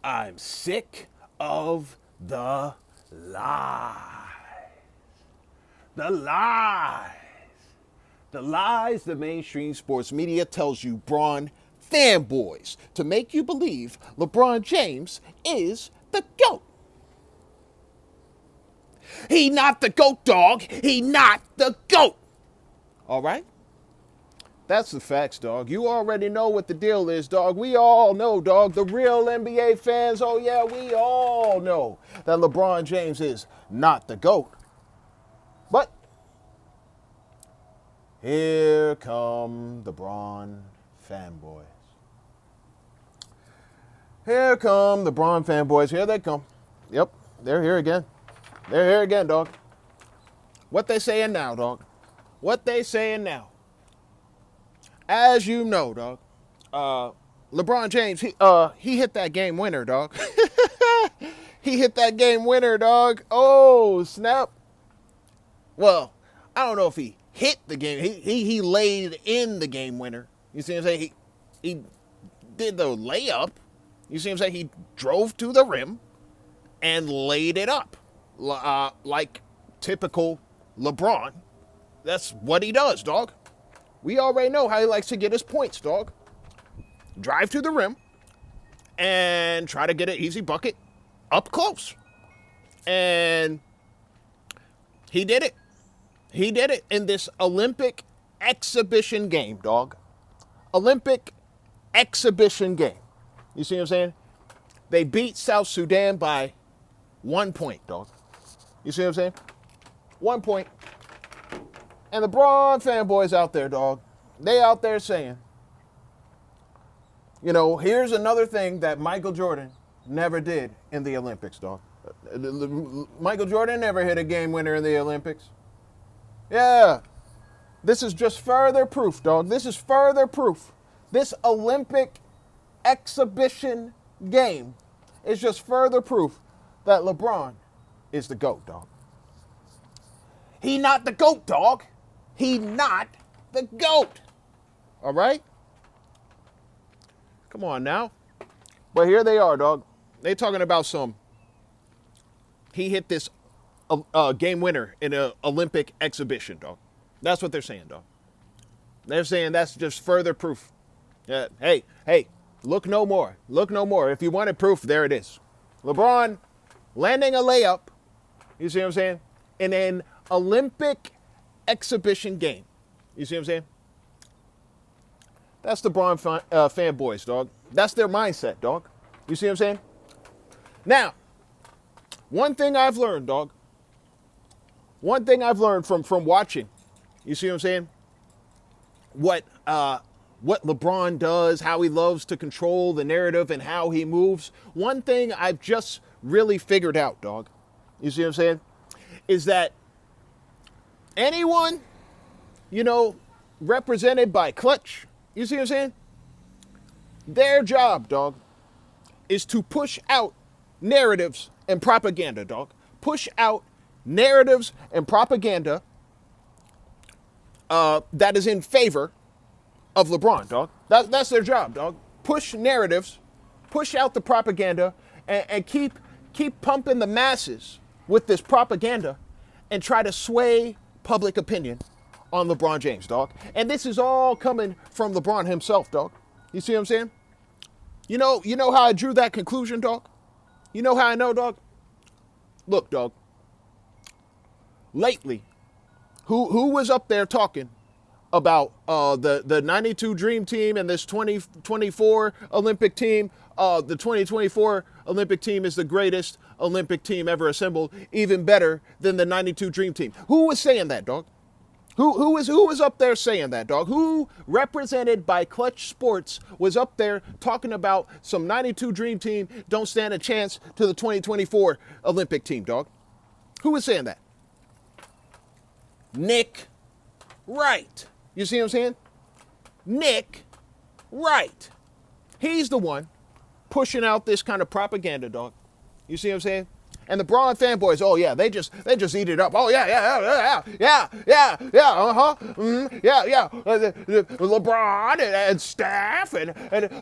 I'm sick of the lies. The lies. The lies the mainstream sports media tells you, Bron fanboys, to make you believe LeBron James is the GOAT. He not the GOAT, dog. He not the GOAT. All right? That's the facts, dog. You already know what the deal is, dog. We all know, dog. The real NBA fans, oh yeah, we all know that LeBron James is not the GOAT. But here come the Bron fanboys. Here come the Bron fanboys. Here they come. Yep, they're here again. They're here again, dog. What they saying now, dog? What they saying now? As you know, dog, LeBron James, he hit that game winner, dog. He hit that game winner, dog. Oh, snap. Well, I don't know if he hit the game. He laid in the game winner. You see what I'm saying? He did the layup. You see what I'm saying? He drove to the rim and laid it up. Like typical LeBron. That's what he does, dog. We already know how he likes to get his points, dog. Drive to the rim and try to get an easy bucket up close. And he did it. He did it in this Olympic exhibition game, dog. Olympic exhibition game. You see what I'm saying? They beat South Sudan by 1 point, dog. You see what I'm saying? 1 point. And the Bron fanboys out there, dog, they out there saying, you know, here's another thing that Michael Jordan never did in the Olympics, dog. Michael Jordan never hit a game winner in the Olympics. Yeah. This is just further proof, dog. This is further proof. This Olympic exhibition game is just further proof that LeBron is the GOAT, dog. He not the GOAT, dog. He not the GOAT. All right? Come on now. But here they are, dog. They talking about he hit this game winner in an Olympic exhibition, dog. That's what they're saying, dog. They're saying that's just further proof. Hey, look no more. Look no more. If you wanted proof, there it is. LeBron landing a layup, you see what I'm saying, in an Olympic exhibition game. You see what I'm saying? That's the Bron fanboys, dog. That's their mindset, dog. You see what I'm saying? Now, one thing I've learned, dog. One thing I've learned from watching. You see what I'm saying? What LeBron does, how he loves to control the narrative and how he moves. One thing I've just really figured out, dog. You see what I'm saying? Is that anyone, you know, represented by Klutch, you see what I'm saying? Their job, dog, is to push out narratives and propaganda, dog. Push out narratives and propaganda that is in favor of LeBron, dog. That's their job, dog. Push narratives, push out the propaganda, and keep pumping the masses with this propaganda and try to sway public opinion on LeBron James, dog. And this is all coming from LeBron himself, dog. You see what I'm saying? You know how I drew that conclusion, dog? You know how I know, dog? Look, dog. Lately, who was up there talking about the 92 Dream Team and this 2024 Olympic team? The 2024 Olympic team is the greatest Olympic team ever assembled, even better than the 92 Dream Team. Who was saying that, dog? Who was up there saying that, dog? Who, represented by Klutch Sports, was up there talking about some 92 Dream Team don't stand a chance to the 2024 Olympic team, dog? Who was saying that? Nick Wright. You see what I'm saying? Nick Wright. He's the one pushing out this kind of propaganda, dog. You see what I'm saying? And the Bron fanboys, oh yeah, they just eat it up. Oh yeah, yeah. LeBron and staff and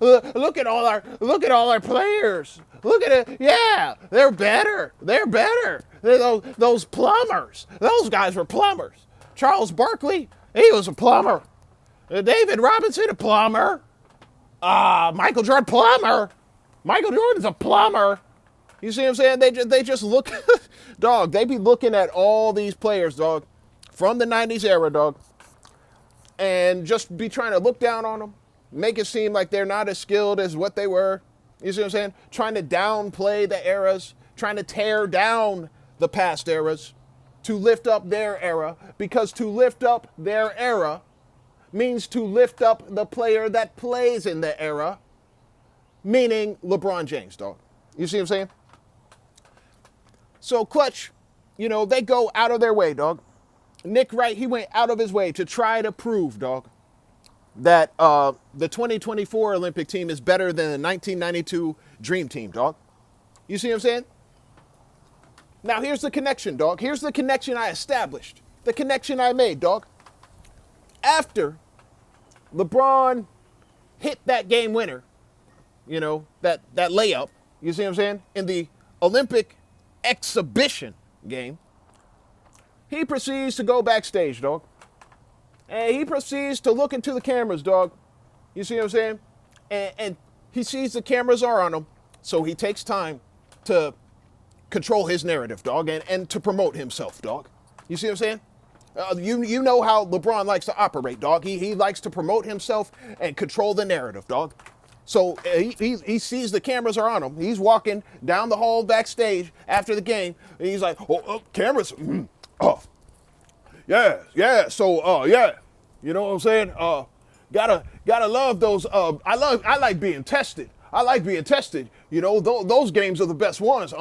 look at all our players. Look at it. Yeah, they're better. Those plumbers. Those guys were plumbers. Charles Barkley, he was a plumber. David Robinson, a plumber. Michael Jordan, plumber. Michael Jordan's a plumber. You see what I'm saying? They just look, dog, they be looking at all these players, dog, from the 90s era, dog, and just be trying to look down on them, make it seem like they're not as skilled as what they were. You see what I'm saying? Trying to downplay the eras, trying to tear down the past eras to lift up their era, because to lift up their era means to lift up the player that plays in the era, meaning LeBron James, dog. You see what I'm saying? So Klutch, they go out of their way, dog. Nick Wright, he went out of his way to try to prove, dog, that the 2024 Olympic team is better than the 1992 Dream Team, dog. You see what I'm saying? Now here's the connection, dog. Here's the connection I established. The connection I made, dog. After LeBron hit that game winner, that layup, you see what I'm saying, in the Olympic exhibition game, he proceeds to go backstage, dog. And he proceeds to look into the cameras, dog. You see what I'm saying? And he sees the cameras are on him, so he takes time to control his narrative, dog, and to promote himself, dog. You see what I'm saying? You know how LeBron likes to operate, dog. He likes to promote himself and control the narrative, dog. So he sees the cameras are on him. He's walking down the hall backstage after the game, and he's like, oh cameras, oh, yeah. So yeah, you know what I'm saying? Gotta love those. I like being tested. I like being tested. Those games are the best ones.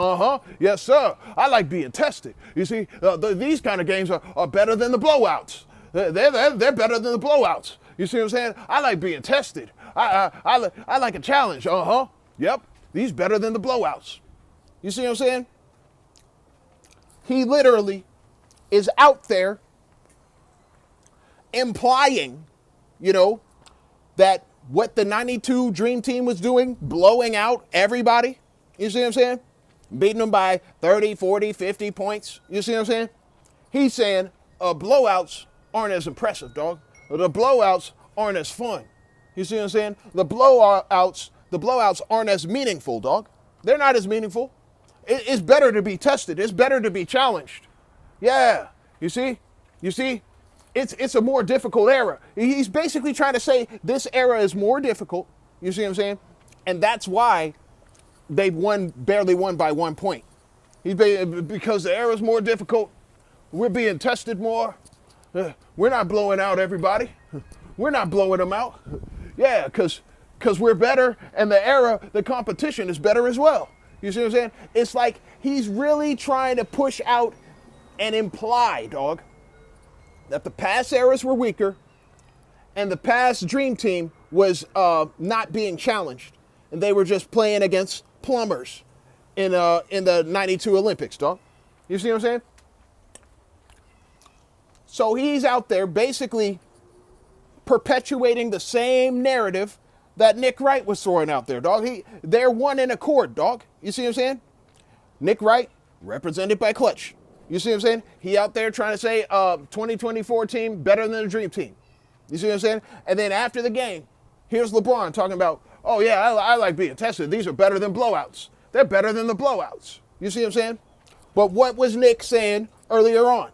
Yes, sir. I like being tested. You see, these kind of games are better than the blowouts. They're better than the blowouts. You see what I'm saying? I like being tested. I like a challenge. Yep. These better than the blowouts. You see what I'm saying? He literally is out there implying, that what the 92 Dream Team was doing, blowing out everybody, you see what I'm saying? Beating them by 30, 40, 50 points. You see what I'm saying? He's saying blowouts aren't as impressive, dog. The blowouts aren't as fun. You see what I'm saying? The blowouts aren't as meaningful, dog. They're not as meaningful. It's better to be tested. It's better to be challenged. Yeah. You see? It's a more difficult era. He's basically trying to say this era is more difficult. You see what I'm saying? And that's why they barely won by 1 point. Because the era is more difficult. We're being tested more. We're not blowing out everybody. We're not blowing them out. Yeah, because we're better, and the competition is better as well. You see what I'm saying? It's like he's really trying to push out and imply, dog, that the past eras were weaker and the past Dream Team was not being challenged. And they were just playing against plumbers in the 92 Olympics, dog. You see what I'm saying? So he's out there basically perpetuating the same narrative that Nick Wright was throwing out there, dog. They're one in accord, dog. You see what I'm saying? Nick Wright, represented by Klutch. You see what I'm saying? He out there trying to say 2024 team better than the Dream Team. You see what I'm saying? And then after the game, here's LeBron talking about, oh yeah, I like being tested. These are better than blowouts. They're better than the blowouts. You see what I'm saying? But what was Nick saying earlier on?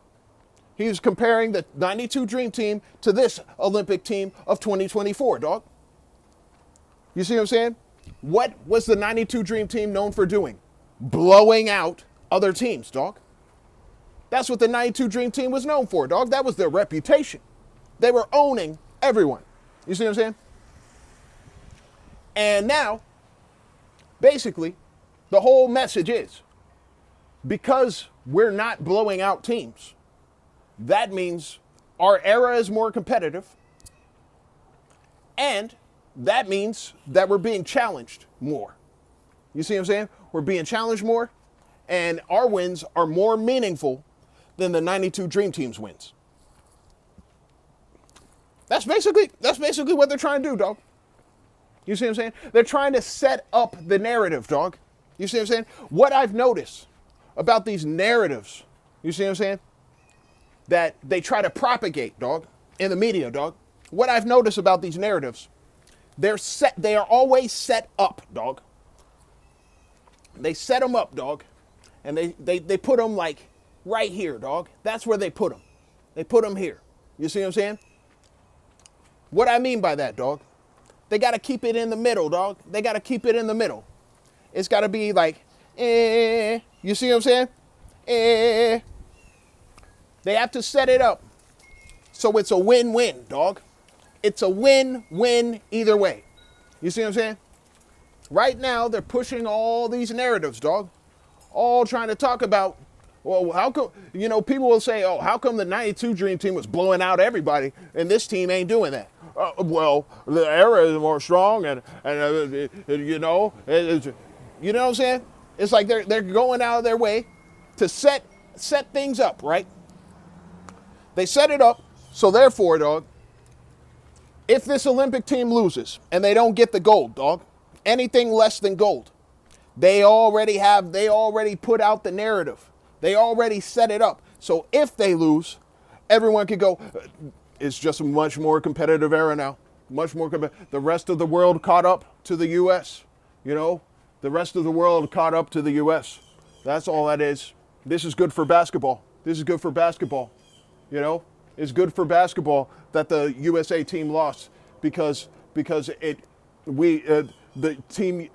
He was comparing the 92 Dream Team to this Olympic team of 2024, dog. You see what I'm saying? What was the 92 Dream Team known for doing? Blowing out other teams, dog. That's what the 92 Dream Team was known for, dog. That was their reputation. They were owning everyone. You see what I'm saying? And now, basically, the whole message is, because we're not blowing out teams, that means our era is more competitive, and that means that we're being challenged more. You see what I'm saying? We're being challenged more, And our wins are more meaningful than the 92 Dream Team's wins. That's basically what they're trying to do, dog. You see what I'm saying? They're trying to set up the narrative, dog. You see what I'm saying? What I've noticed about these narratives, you see what I'm saying? That they try to propagate, dog, in the media, dog. What I've noticed about these narratives, they are always set up, dog. They set them up, dog. And they put them like right here, dog. That's where they put them. They put them here. You see what I'm saying? What I mean by that, dog, they got to keep it in the middle, dog. They got to keep it in the middle. It's got to be like, you see what I'm saying? They have to set it up so it's a win-win, dog. It's a win-win either way. You see what I'm saying? Right now, they're pushing all these narratives, dog. All trying to talk about, well, how come, people will say, oh, how come the 92 Dream Team was blowing out everybody and this team ain't doing that? Well, the era is more strong and you know what I'm saying? It's like they're going out of their way to set things up, right? They set it up, so therefore, dog, if this Olympic team loses and they don't get the gold, dog, anything less than gold, they already put out the narrative. They already set it up. So if they lose, everyone could go, it's just a much more competitive era now. Much more competitive. The rest of the world caught up to the U.S., The rest of the world caught up to the U.S. That's all that is. This is good for basketball. This is good for basketball. It's good for basketball that the USA team lost because the team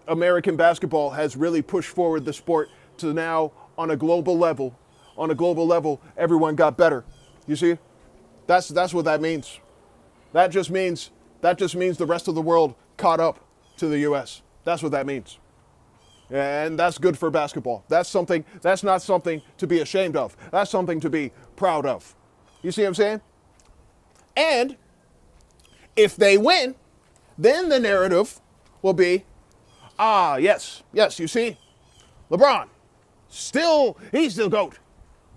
American basketball has really pushed forward the sport to now on a global level. On a global level, everyone got better. You see? That's what that means. That just means the rest of the world caught up to the US. That's what that means. And that's good for basketball. That's not something to be ashamed of. That's something to be proud of. You see what I'm saying? And if they win, then the narrative will be, yes, you see, LeBron, he's the GOAT.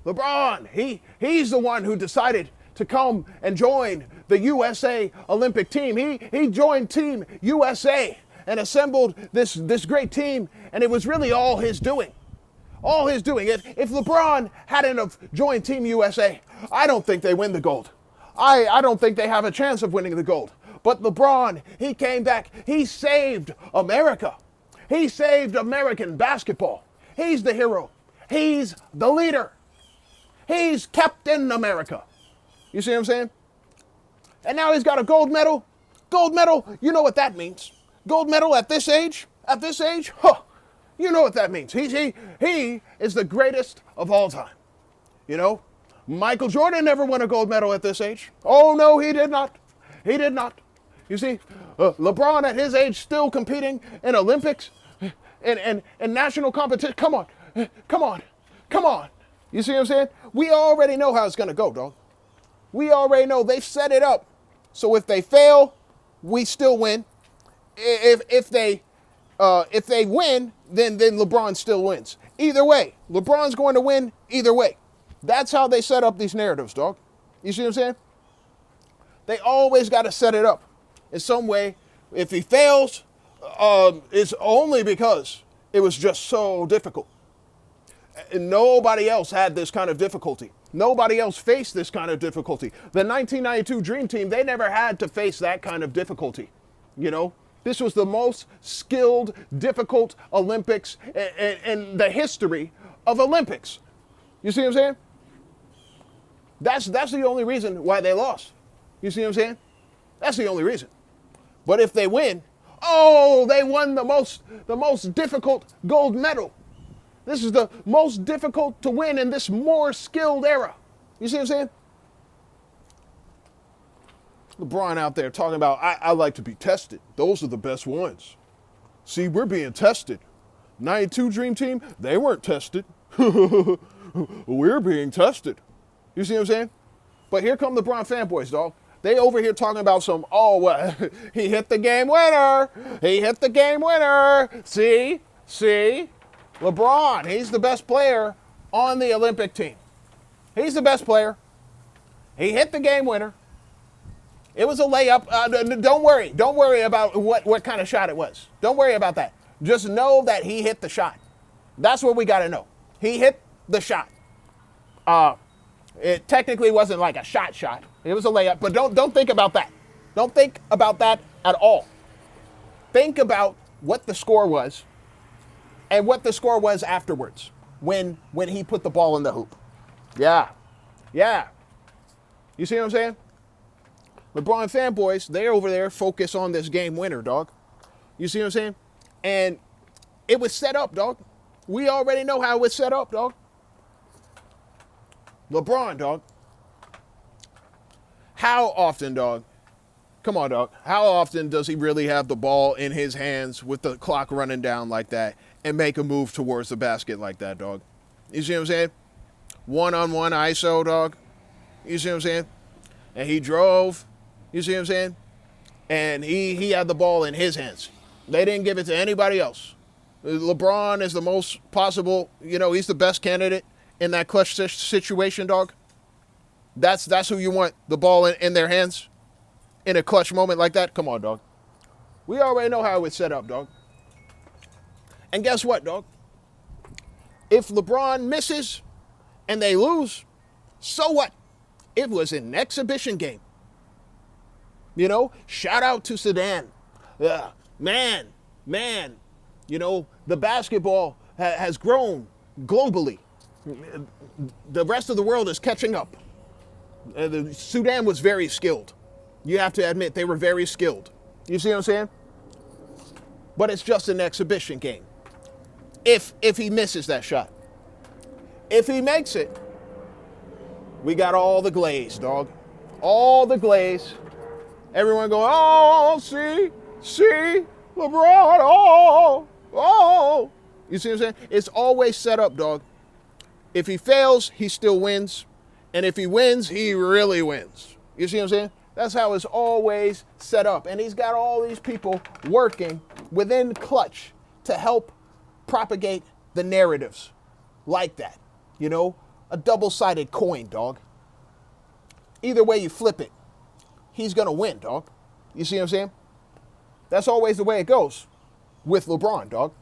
LeBron, he's the one who decided to come and join the USA Olympic team. He joined Team USA and assembled this great team, and it was really all his doing. All his doing. If LeBron hadn't have joined Team USA, I don't think they win the gold. I don't think they have a chance of winning the gold. But LeBron, he came back. He saved America. He saved American basketball. He's the hero. He's the leader. He's Captain America. You see what I'm saying? And now he's got a gold medal. Gold medal, you know what that means. Gold medal at this age? You know what that means. He is the greatest of all time. Michael Jordan never won a gold medal at this age. Oh, no, he did not. He did not. You see, LeBron at his age still competing in Olympics and national competition. Come on. You see what I'm saying? We already know how it's going to go, dog. We already know they've set it up. So if they fail, we still win. If they win, then LeBron still wins. Either way, LeBron's going to win either way. That's how they set up these narratives, dog. You see what I'm saying? They always got to set it up in some way. If he fails, it's only because it was just so difficult. And nobody else had this kind of difficulty. Nobody else faced this kind of difficulty. The 1992 Dream Team, they never had to face that kind of difficulty. This was the most skilled, difficult Olympics in the history of Olympics. You see what I'm saying? That's the only reason why they lost. You see what I'm saying? That's the only reason. But if they win, they won the most difficult gold medal. This is the most difficult to win in this more skilled era. You see what I'm saying? LeBron out there talking about, I like to be tested. Those are the best ones. See, we're being tested. 92 Dream Team, they weren't tested. We're being tested. You see what I'm saying? But here come the Bron fanboys, dog. They over here talking about he hit the game winner. He hit the game winner. See? LeBron, he's the best player on the Olympic team. He's the best player. He hit the game winner. It was a layup. Don't worry. Don't worry about what kind of shot it was. Don't worry about that. Just know that he hit the shot. That's what we got to know. He hit the shot. It technically wasn't like a shot. It was a layup, but don't think about that. Don't think about that at all. Think about what the score was and what the score was afterwards when he put the ball in the hoop. Yeah. You see what I'm saying? LeBron fanboys, they're over there focused on this game winner, dog. You see what I'm saying? And it was set up, dog. We already know how it was set up, dog. LeBron, dog. How often, dog? Come on, dog. How often does he really have the ball in his hands with the clock running down like that and make a move towards the basket like that, dog? You see what I'm saying? One-on-one ISO, dog. You see what I'm saying? And he drove. You see what I'm saying? And he had the ball in his hands. They didn't give it to anybody else. LeBron is the most possible, he's the best candidate in that clutch situation, dog. That's who you want, the ball in their hands in a clutch moment like that. Come on, dog. We already know how it's set up, dog. And guess what, dog? If LeBron misses and they lose, so what? It was an exhibition game. Shout out to Sudan. Man. The basketball has grown globally. The rest of the world is catching up. Sudan was very skilled. You have to admit, they were very skilled. You see what I'm saying? But it's just an exhibition game. If he misses that shot. If he makes it, we got all the glaze, dog. All the glaze. Everyone going, oh, see, LeBron, oh. You see what I'm saying? It's always set up, dog. If he fails, he still wins. And if he wins, he really wins. You see what I'm saying? That's how it's always set up. And he's got all these people working within Klutch to help propagate the narratives like that. A double-sided coin, dog. Either way you flip it, he's going to win, dog. You see what I'm saying? That's always the way it goes with LeBron, dog.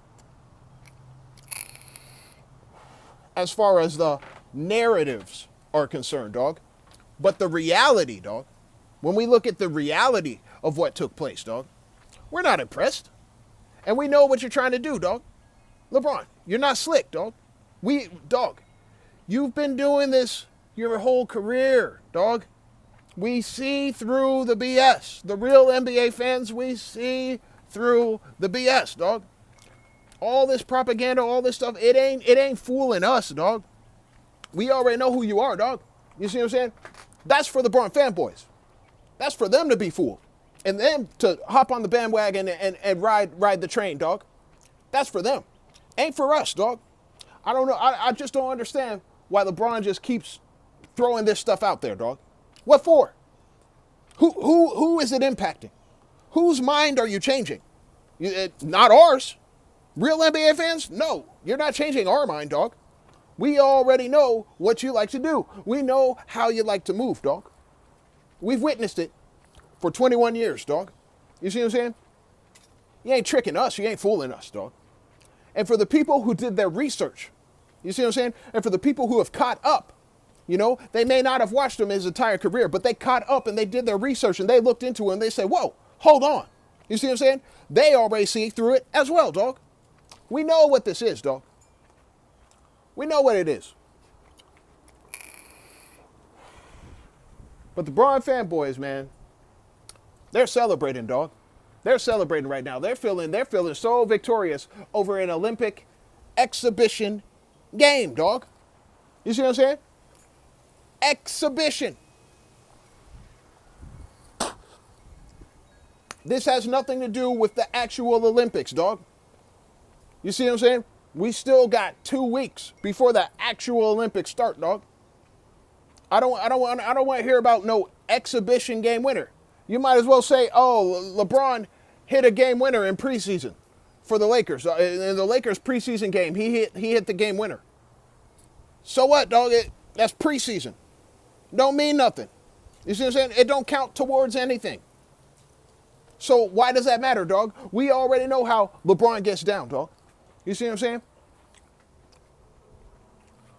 As far as the narratives are concerned, dog. But the reality, dog, when we look at the reality of what took place, dog, we're not impressed. And we know what you're trying to do, dog. LeBron, you're not slick, dog. Dog, you've been doing this your whole career, dog. We see through the BS. The real NBA fans, we see through the BS, dog. All this propaganda, all this stuff, it ain't fooling us, dog. We already know who you are, dog. You see what I'm saying? That's for the Bron fanboys. That's for them to be fooled. And them to hop on the bandwagon and ride the train, dog. That's for them. Ain't for us, dog. I don't know. I just don't understand why LeBron just keeps throwing this stuff out there, dog. What for? Who is it impacting? Whose mind are you changing? Not ours. Real NBA fans? No, you're not changing our mind, dog. We already know what you like to do. We know how you like to move, dog. We've witnessed it for 21 years, dog. You see what I'm saying? You ain't tricking us. You ain't fooling us, dog. And for the people who did their research, you see what I'm saying? And for the people who have caught up, they may not have watched him his entire career, but they caught up and they did their research and they looked into it and they said, whoa, hold on. You see what I'm saying? They already see through it as well, dog. We know what this is, dog. We know what it is. But the Bron fanboys, man, they're celebrating, dog. They're celebrating right now. They're feeling so victorious over an Olympic exhibition game, dog. You see what I'm saying? Exhibition. This has nothing to do with the actual Olympics, dog. You see what I'm saying? We still got 2 weeks before the actual Olympics start, dog. I don't want to hear about no exhibition game winner. You might as well say, oh, LeBron hit a game winner in preseason. for the Lakers. In the Lakers preseason game, he hit the game winner. So what, dog? That's preseason. Don't mean nothing. You see what I'm saying? It don't count towards anything. So why does that matter, dog? We already know how LeBron gets down, dog. You see what I'm saying?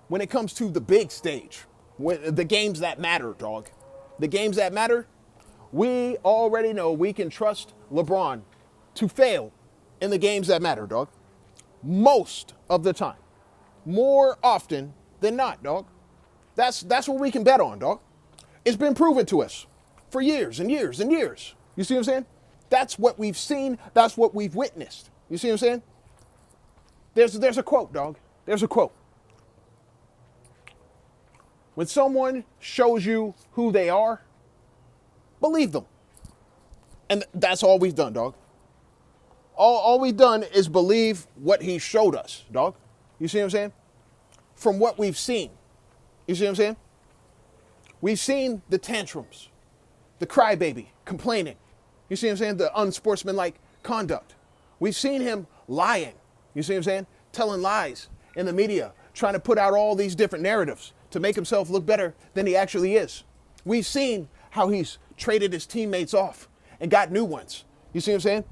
When it comes to the big stage, the games that matter, dog. The games that matter, we already know we can trust LeBron to fail in the games that matter, dog. Most of the time. More often than not, dog. That's what we can bet on, dog. It's been proven to us for years and years and years. You see what I'm saying? That's what we've seen. That's what we've witnessed. You see what I'm saying? There's a quote, dog. There's a quote. When someone shows you who they are, believe them. And that's all we've done, dog. All we've done is believe what he showed us, dog. You see what I'm saying? From what we've seen. You see what I'm saying? We've seen the tantrums, the crybaby, complaining. You see what I'm saying? The unsportsmanlike conduct. We've seen him lying. You see what I'm saying? Telling lies in the media, trying to put out all these different narratives to make himself look better than he actually is. We've seen how he's traded his teammates off and got new ones. You see what I'm saying?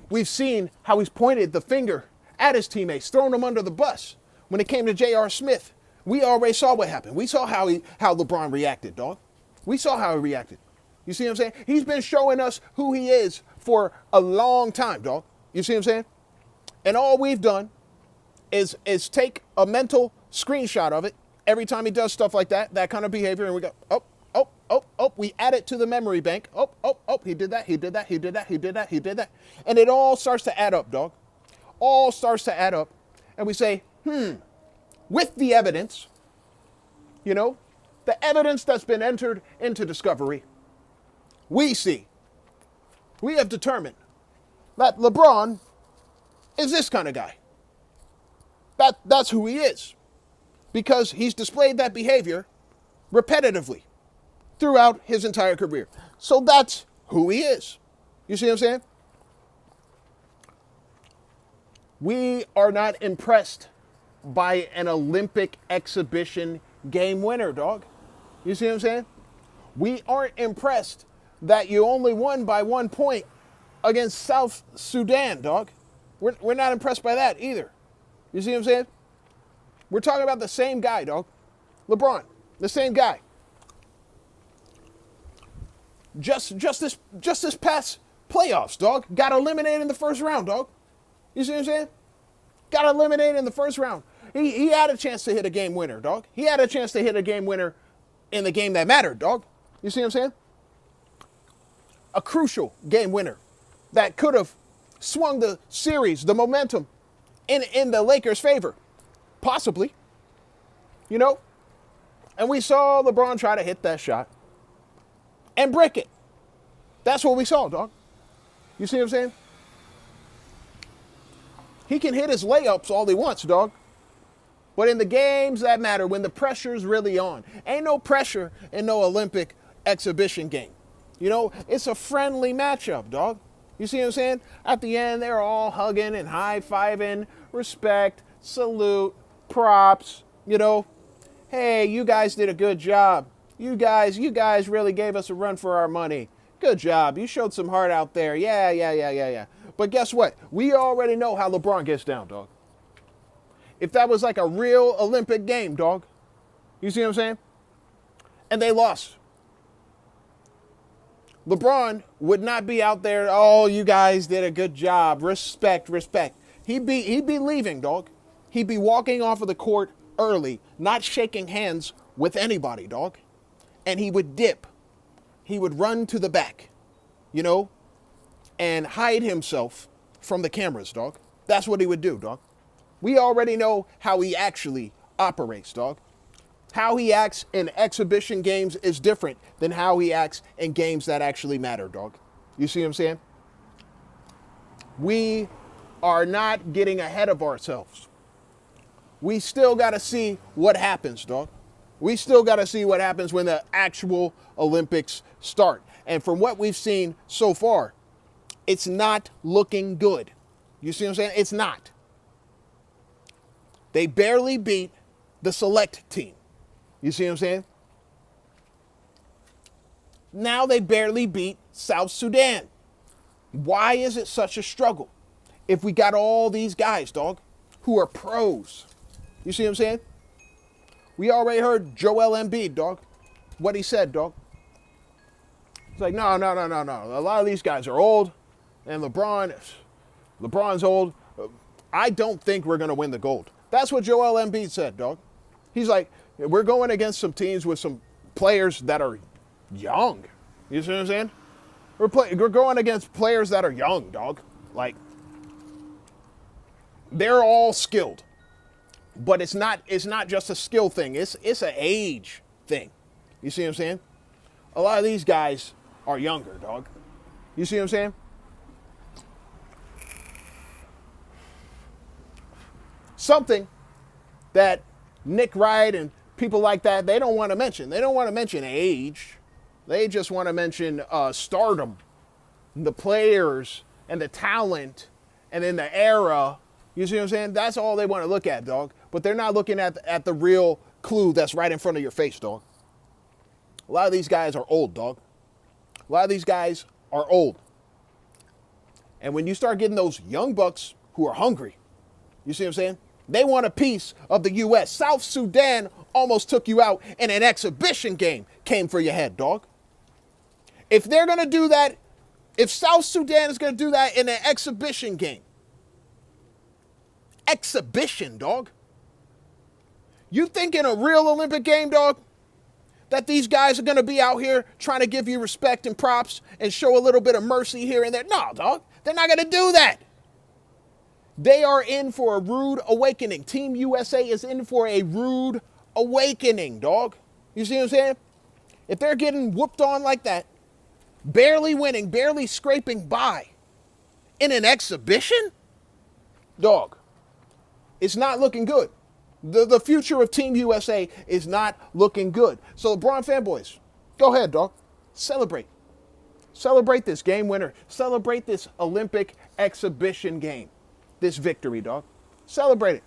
We've seen how he's pointed the finger at his teammates, thrown them under the bus. When it came to J.R. Smith, we already saw what happened. We saw how LeBron reacted, dog. We saw how he reacted. You see what I'm saying? He's been showing us who he is for a long time, dog. You see what I'm saying? And all we've done is take a mental screenshot of it every time he does stuff like that kind of behavior, and we go, we add it to the memory bank. He did that, he did that, he did that, he did that, he did that. And it all starts to add up, dog. All starts to add up. And we say, with the evidence, the evidence that's been entered into discovery, we have determined that LeBron is this kind of guy. That's who he is. Because he's displayed that behavior repetitively throughout his entire career. So that's who he is. You see what I'm saying? We are not impressed by an Olympic exhibition game winner, dog. You see what I'm saying? We aren't impressed that you only won by 1 point against South Sudan, dog. We're not impressed by that either. You see what I'm saying? We're talking about the same guy, dog. LeBron, the same guy. Just this past playoffs, dog. Got eliminated in the first round, dog. You see what I'm saying? Got eliminated in the first round. He had a chance to hit a game winner, dog. He had a chance to hit a game winner in the game that mattered, dog. You see what I'm saying? A crucial game winner that could have swung the series, the momentum in the Lakers' favor. Possibly. And we saw LeBron try to hit that shot and brick it. That's what we saw, dog. You see what I'm saying? He can hit his layups all he wants, dog. But in the games that matter, when the pressure's really on, ain't no pressure in no Olympic exhibition game. It's a friendly matchup, dog. You see what I'm saying? At the end, they're all hugging and high-fiving, respect, salute, props, Hey, you guys did a good job. You guys really gave us a run for our money. Good job. You showed some heart out there. Yeah. But guess what? We already know how LeBron gets down, dog. If that was like a real Olympic game, dog. You see what I'm saying? And they lost. LeBron would not be out there, oh, you guys did a good job. Respect. He'd be leaving, dog. He'd be walking off of the court early, not shaking hands with anybody, dog. And he would dip. He would run to the back, and hide himself from the cameras, dog. That's what he would do, dog. We already know how he actually operates, dog. How he acts in exhibition games is different than how he acts in games that actually matter, dog. You see what I'm saying? We are not getting ahead of ourselves. We still got to see what happens, dog. We still got to see what happens when the actual Olympics start. And from what we've seen so far, it's not looking good. You see what I'm saying? It's not. They barely beat the select team. You see what I'm saying? Now they barely beat South Sudan. Why is it such a struggle? If we got all these guys, dog, who are pros. You see what I'm saying? We already heard Joel Embiid, dog. What he said, dog. It's like, no. A lot of these guys are old, and LeBron's old. I don't think we're going to win the gold. That's what Joel Embiid said, dog. He's like, we're going against some teams with some players that are young. You see what I'm saying? We're going against players that are young, dog. Like, they're all skilled. But it's not just a skill thing. It's an age thing. You see what I'm saying? A lot of these guys are younger, dog. You see what I'm saying? Something that Nick Wright and people like that, they don't want to mention. They don't want to mention age. They just want to mention stardom, the players, and the talent, and then the era. You see what I'm saying? That's all they want to look at, dog. But they're not looking at the real clue that's right in front of your face, dog. A lot of these guys are old, dog. A lot of these guys are old. And when you start getting those young bucks who are hungry, you see what I'm saying? They want a piece of the U.S. South Sudan almost took you out in an exhibition game, came for your head, dog. If they're going to do that, if South Sudan is going to do that in an exhibition game, exhibition, dog. You think in a real Olympic game, dog, that these guys are going to be out here trying to give you respect and props and show a little bit of mercy here and there? No, dog. They're not going to do that. They are in for a rude awakening. Team USA is in for a rude awakening, dog. You see what I'm saying? If they're getting whooped on like that, barely winning, barely scraping by in an exhibition, dog, it's not looking good. The future of Team USA is not looking good. So LeBron fanboys, go ahead, dog. Celebrate. Celebrate this game winner. Celebrate this Olympic exhibition game. This victory, dog. Celebrate it.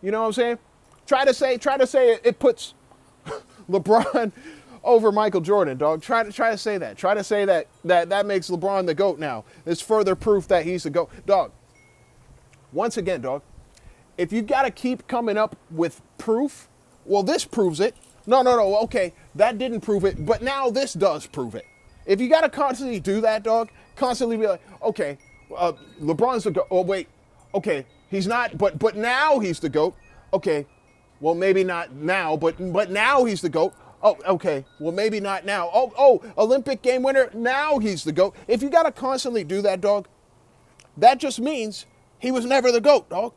You know what I'm saying? Try to say it puts LeBron over Michael Jordan, dog. Try to say that. Try to say that makes LeBron the GOAT now. It's further proof that he's the GOAT. Dog. Once again, dog. If you got to keep coming up with proof, well, this proves it. No, okay, that didn't prove it, but now this does prove it. If you got to constantly do that, dog, constantly be like, okay, LeBron's the GOAT. Oh, wait, okay, he's not, but now he's the GOAT. Okay, well, maybe not now, but now he's the GOAT. Oh, okay, well, maybe not now. Oh, Olympic game winner, now he's the GOAT. If you got to constantly do that, dog, that just means he was never the GOAT, dog.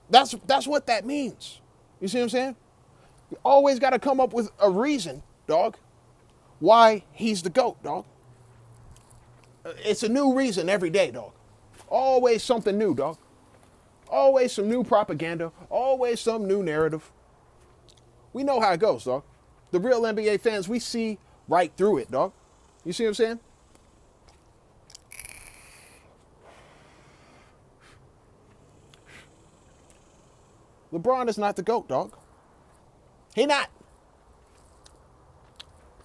That's what that means. You see what I'm saying? You always got to come up with a reason, dog, why he's the GOAT, dog. It's a new reason every day, dog. Always something new, dog. Always some new propaganda. Always some new narrative. We know how it goes, dog. The real NBA fans, we see right through it, dog. You see what I'm saying? LeBron is not the GOAT, dog. He not.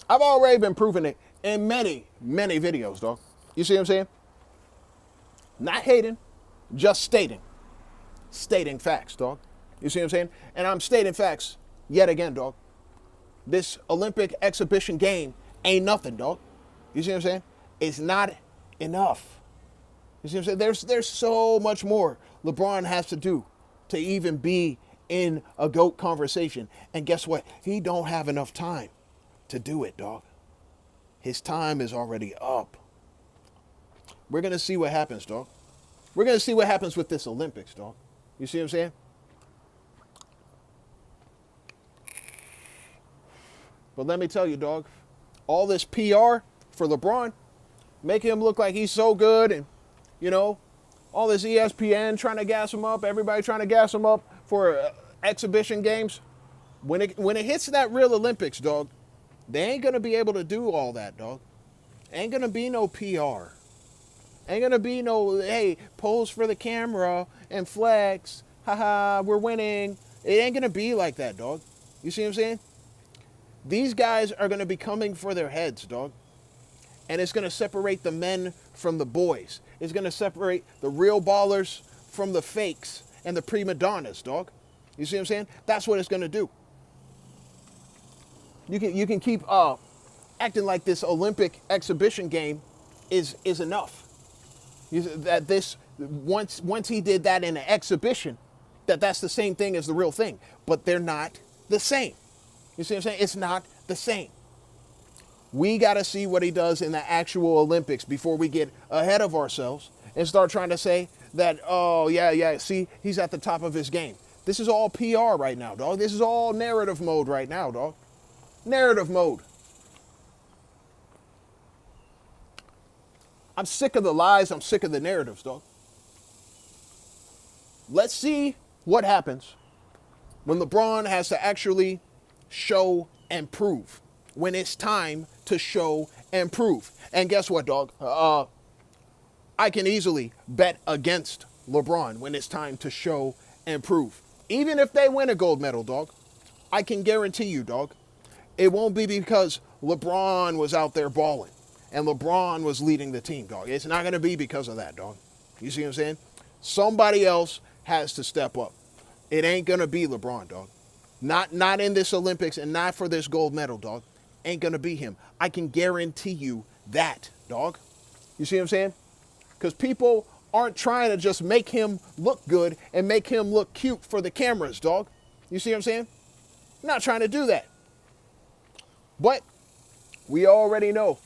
I've already been proving it in many, many videos, dog. You see what I'm saying? Not hating, just stating. Stating facts, dog. You see what I'm saying? And I'm stating facts yet again, dog. This Olympic exhibition game ain't nothing, dog. You see what I'm saying? It's not enough. You see what I'm saying? There's so much more LeBron has to do to even be in a GOAT conversation. And guess what? He don't have enough time to do it, dog. His time is already up. We're going to see what happens, dog. We're going to see what happens with this Olympics, dog. You see what I'm saying? But let me tell you, dog, all this PR for LeBron, making him look like he's so good and, you know, all this ESPN trying to gas him up, everybody trying to gas him up for exhibition games. When it hits that real Olympics, dog, they ain't going to be able to do all that, dog. Ain't going to be no PR. Ain't gonna be no, hey, pose for the camera and flex. Haha, we're winning. It ain't gonna be like that, dog. You see what I'm saying? These guys are gonna be coming for their heads, dog. And it's gonna separate the men from the boys. It's gonna separate the real ballers from the fakes and the prima donnas, dog. You see what I'm saying? That's what it's gonna do. You can keep acting like this Olympic exhibition game is enough. That this once he did that in an exhibition, that's the same thing as the real thing. But they're not the same. You see what I'm saying? It's not the same. We got to see what he does in the actual Olympics before we get ahead of ourselves and start trying to say that, oh, yeah, see, he's at the top of his game. This is all PR right now, dog. This is all narrative mode right now, dog. Narrative mode. I'm sick of the lies. I'm sick of the narratives, dog. Let's see what happens when LeBron has to actually show and prove. When it's time to show and prove. And guess what, dog? I can easily bet against LeBron when it's time to show and prove. Even if they win a gold medal, dog, I can guarantee you, dog, it won't be because LeBron was out there balling and LeBron was leading the team, dog. It's not going to be because of that, dog. You see what I'm saying? Somebody else has to step up. It ain't going to be LeBron, dog. Not in this Olympics and not for this gold medal, dog. Ain't going to be him. I can guarantee you that, dog. You see what I'm saying? Because people aren't trying to just make him look good and make him look cute for the cameras, dog. You see what I'm saying? Not trying to do that. But we already know.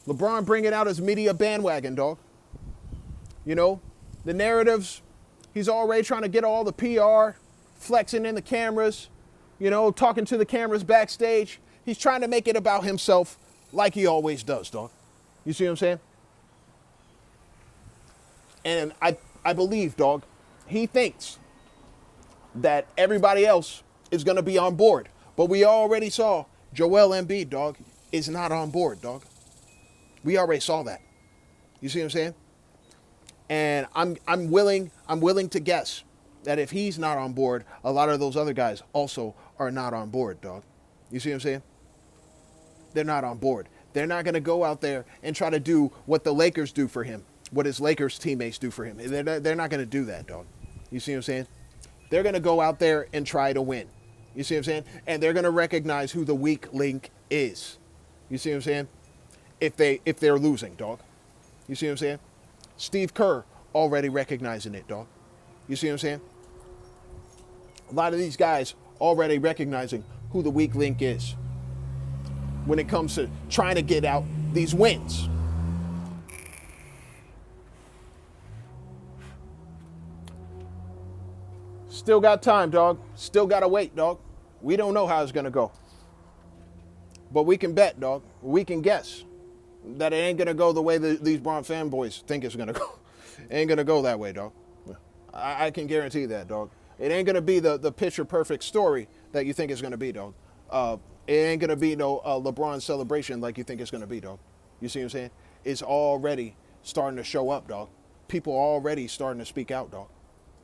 LeBron bringing out his media bandwagon, dog. You know, the narratives, he's already trying to get all the PR, flexing in the cameras, you know, talking to the cameras backstage. He's trying to make it about himself like he always does, dog. You see what I'm saying? And I believe, dog, he thinks that everybody else is going to be on board. But we already saw Joel Embiid, dog, is not on board, dog. We already saw that. You see what I'm saying? And I'm willing to guess that if he's not on board, a lot of those other guys also are not on board, dog. You see what I'm saying? They're not on board. They're not going to go out there and try to do what the Lakers do for him, what his Lakers teammates do for him. They're not going to do that, dog. You see what I'm saying? They're going to go out there and try to win. You see what I'm saying? And they're going to recognize who the weak link is. You see what I'm saying? If they're losing, dog. You see what I'm saying? Steve Kerr already recognizing it, dog. You see what I'm saying? A lot of these guys already recognizing who the weak link is when it comes to trying to get out these wins. Still got time, dog. Still got to wait, dog. We don't know how it's going to go. But we can bet, dog. We can guess that it ain't going to go the way these Bron fanboys think it's going to go. It ain't going to go that way, dog. I can guarantee that, dog. It ain't going to be the picture-perfect story that you think it's going to be, dog. It ain't going to be no LeBron celebration like you think it's going to be, dog. You see what I'm saying? It's already starting to show up, dog. People are already starting to speak out, dog.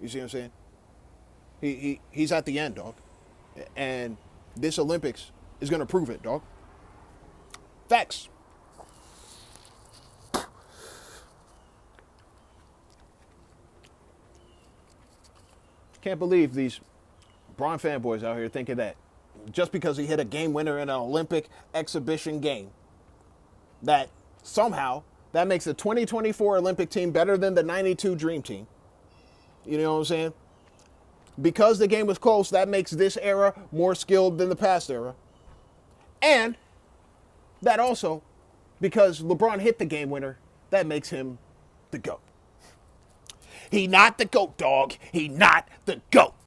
You see what I'm saying? He's at the end, dog. And this Olympics is going to prove it, dog. Facts. Can't believe these Bron fanboys out here thinking that just because he hit a game winner in an Olympic exhibition game, that somehow that makes the 2024 Olympic team better than the 92 Dream Team. You know what I'm saying? Because the game was close, that makes this era more skilled than the past era. And that also, because LeBron hit the game winner, that makes him the GOAT. He not the GOAT, dog. He not the GOAT.